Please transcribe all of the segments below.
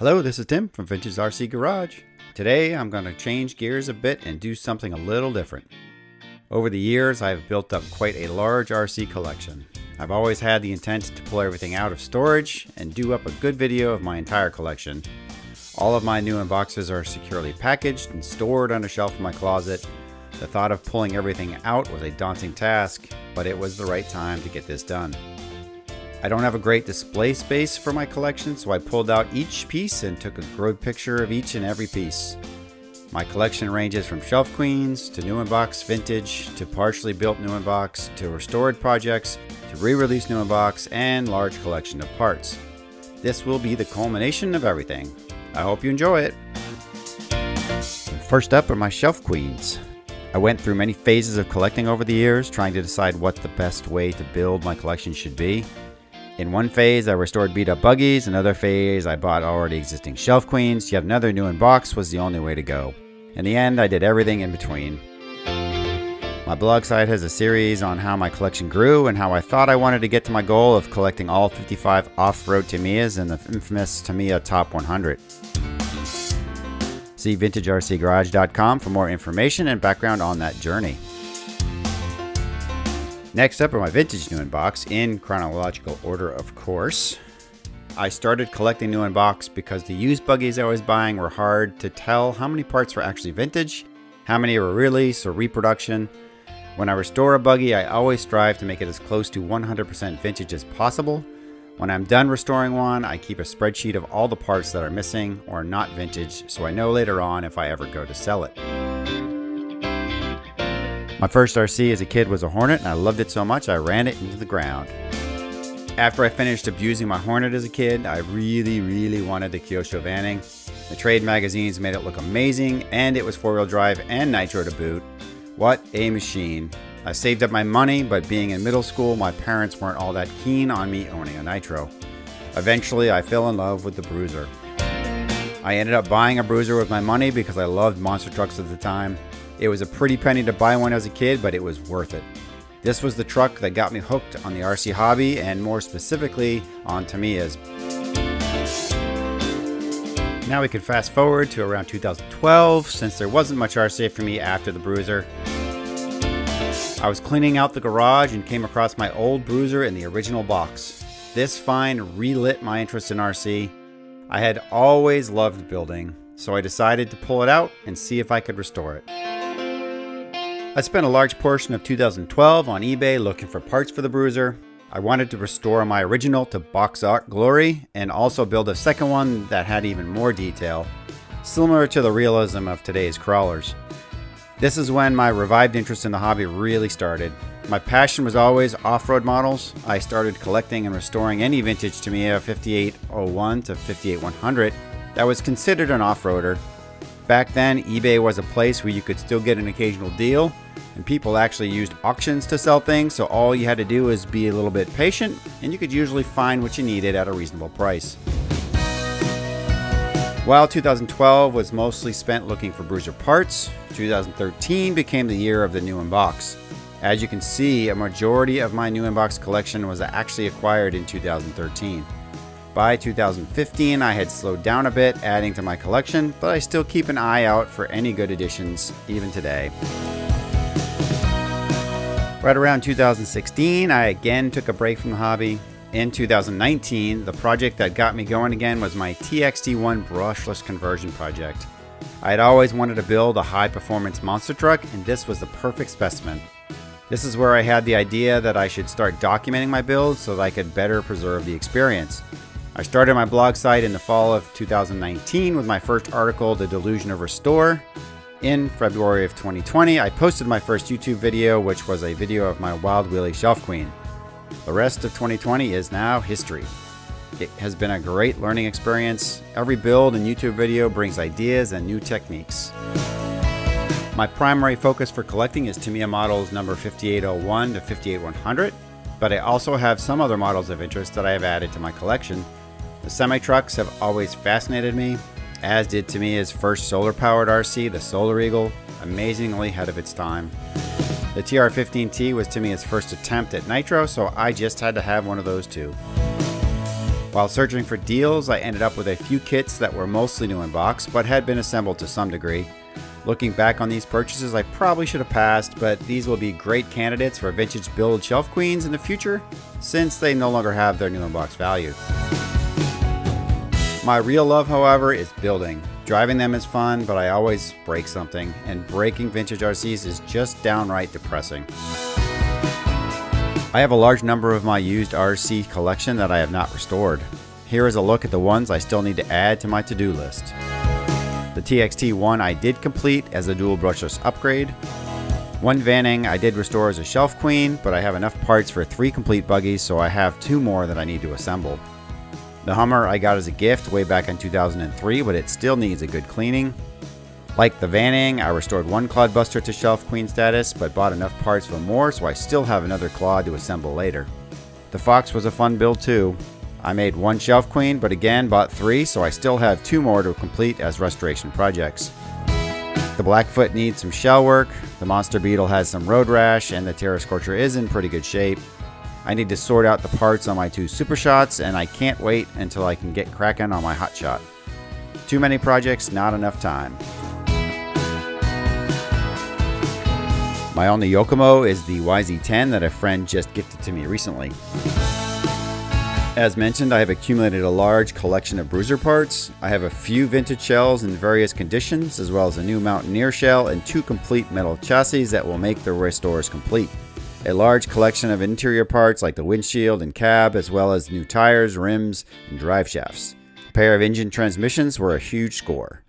Hello, this is Tim from VintageRcGarage. Today I'm going to change gears a bit and do something a little different. Over the years I've built up quite a large RC collection. I've always had the intent to pull everything out of storage and do up a good video of my entire collection. All of my new unboxes are securely packaged and stored on a shelf in my closet. The thought of pulling everything out was a daunting task, but it was the right time to get this done. I don't have a great display space for my collection, so I pulled out each piece and took a good picture of each and every piece. My collection ranges from shelf queens, to new unbox vintage, to partially built new unbox, to restored projects, to re-release new unbox, and large collection of parts. This will be the culmination of everything. I hope you enjoy it. First up are my shelf queens. I went through many phases of collecting over the years, trying to decide what the best way to build my collection should be. In one phase, I restored beat-up buggies. Another phase, I bought already existing shelf queens. Yet another new unbox was the only way to go. In the end, I did everything in between. My blog site has a series on how my collection grew and how I thought I wanted to get to my goal of collecting all 55 off-road Tamiyas and the infamous Tamiya Top 100. See VintageRcGarage.com for more information and background on that journey. Next up are my vintage new unbox, in chronological order of course. I started collecting new unbox because the used buggies I was buying were hard to tell how many parts were actually vintage, how many were release or reproduction. When I restore a buggy, I always strive to make it as close to 100% vintage as possible. When I'm done restoring one, I keep a spreadsheet of all the parts that are missing or not vintage, so I know later on if I ever go to sell it. My first RC as a kid was a Hornet, and I loved it so much I ran it into the ground. After I finished abusing my Hornet as a kid, I really wanted the Kyosho Vanning. The trade magazines made it look amazing, and it was four-wheel drive and nitro to boot. What a machine. I saved up my money, but being in middle school, my parents weren't all that keen on me owning a nitro. Eventually, I fell in love with the Bruiser. I ended up buying a Bruiser with my money because I loved monster trucks at the time. It was a pretty penny to buy one as a kid, but it was worth it. This was the truck that got me hooked on the RC hobby, and more specifically on Tamiyas. Now we can fast forward to around 2012, since there wasn't much RC for me after the Bruiser. I was cleaning out the garage and came across my old Bruiser in the original box. This find relit my interest in RC. I had always loved building, so I decided to pull it out and see if I could restore it. I spent a large portion of 2012 on eBay looking for parts for the Bruiser. I wanted to restore my original to box art glory and also build a second one that had even more detail, similar to the realism of today's crawlers. This is when my revived interest in the hobby really started. My passion was always off-road models. I started collecting and restoring any vintage Tamiya 5801 to 58100 that was considered an off-roader. Back then, eBay was a place where you could still get an occasional deal, and people actually used auctions to sell things, so all you had to do was be a little bit patient, and you could usually find what you needed at a reasonable price. While 2012 was mostly spent looking for Bruiser parts, 2013 became the year of the new unbox. As you can see, a majority of my new unbox collection was actually acquired in 2013. By 2015, I had slowed down a bit, adding to my collection, but I still keep an eye out for any good additions, even today. Right around 2016, I again took a break from the hobby. In 2019, the project that got me going again was my TXT1 brushless conversion project. I had always wanted to build a high-performance monster truck, and this was the perfect specimen. This is where I had the idea that I should start documenting my build so that I could better preserve the experience. I started my blog site in the fall of 2019 with my first article, The Delusion of Restore. In February of 2020, I posted my first YouTube video, which was a video of my Wild Willy shelf queen. The rest of 2020 is now history. It has been a great learning experience. Every build and YouTube video brings ideas and new techniques. My primary focus for collecting is Tamiya models number 5801 to 58100, but I also have some other models of interest that I have added to my collection. The semi-trucks have always fascinated me, as did Tamiya's first solar-powered RC, the Solar Eagle, amazingly ahead of its time. The TR15T was Tamiya's first attempt at nitro, so I just had to have one of those too. While searching for deals, I ended up with a few kits that were mostly new in box, but had been assembled to some degree. Looking back on these purchases, I probably should have passed, but these will be great candidates for vintage build shelf queens in the future, since they no longer have their new in box value. My real love, however, is building. Driving them is fun, but I always break something, and breaking vintage RCs is just downright depressing. I have a large number of my used RC collection that I have not restored. Here is a look at the ones I still need to add to my to-do list. The TXT1 I did complete as a dual brushless upgrade. One Vanning I did restore as a shelf queen, but I have enough parts for 3 complete buggies, so I have 2 more that I need to assemble. The Hummer I got as a gift way back in 2003, but it still needs a good cleaning. Like the Vanning, I restored one Clod Buster to shelf queen status, but bought enough parts for more, so I still have another Clod to assemble later. The Fox was a fun build too. I made 1 shelf queen, but again bought 3, so I still have 2 more to complete as restoration projects. The Blackfoot needs some shell work, the Monster Beetle has some road rash, and the Terra Scorcher is in pretty good shape. I need to sort out the parts on my 2 Super Shots, and I can't wait until I can get cracking on my Hotshot. Too many projects, not enough time. My only Yokomo is the YZ10 that a friend just gifted to me recently. As mentioned, I have accumulated a large collection of Bruiser parts. I have a few vintage shells in various conditions, as well as a new Mountaineer shell and 2 complete metal chassis that will make the restores complete. A large collection of interior parts like the windshield and cab, as well as new tires, rims, and drive shafts. A pair of engine transmissions were a huge score.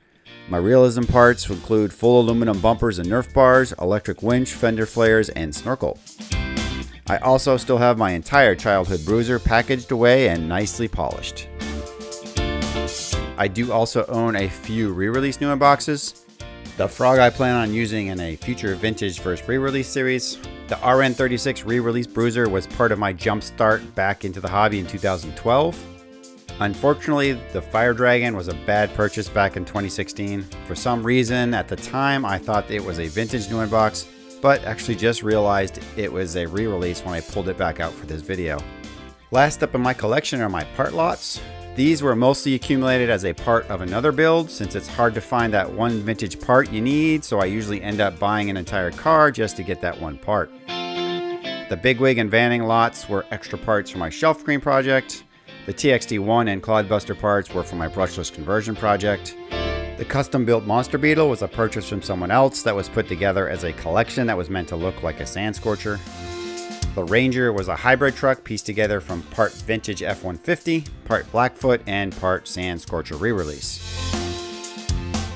My realism parts include full aluminum bumpers and Nerf bars, electric winch, fender flares, and snorkel. I also still have my entire childhood Bruiser packaged away and nicely polished. I do also own a few re-release new inboxes. The Frog I plan on using in a future vintage first re-release series. The RN36 re-release Bruiser was part of my jump start back into the hobby in 2012. Unfortunately, the Fire Dragon was a bad purchase back in 2016. For some reason, at the time, I thought it was a vintage new inbox, but actually just realized it was a re-release when I pulled it back out for this video. Last up in my collection are my part lots. These were mostly accumulated as a part of another build, since it's hard to find that one vintage part you need, so I usually end up buying an entire car just to get that one part. The Bigwig and Vanning lots were extra parts for my shelf screen project. The TXT1 and Clod Buster parts were for my brushless conversion project. The custom built Monster Beetle was a purchase from someone else that was put together as a collection that was meant to look like a sand scorcher. The Ranger was a hybrid truck pieced together from part vintage F-150, part Blackfoot, and part Sand Scorcher re-release.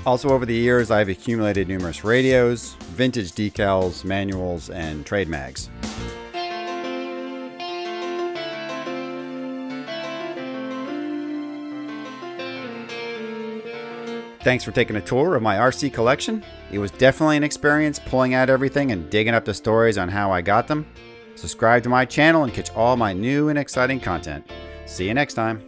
Also over the years, I've accumulated numerous radios, vintage decals, manuals, and trade mags. Thanks for taking a tour of my RC collection. It was definitely an experience pulling out everything and digging up the stories on how I got them. Subscribe to my channel and catch all my new and exciting content. See you next time.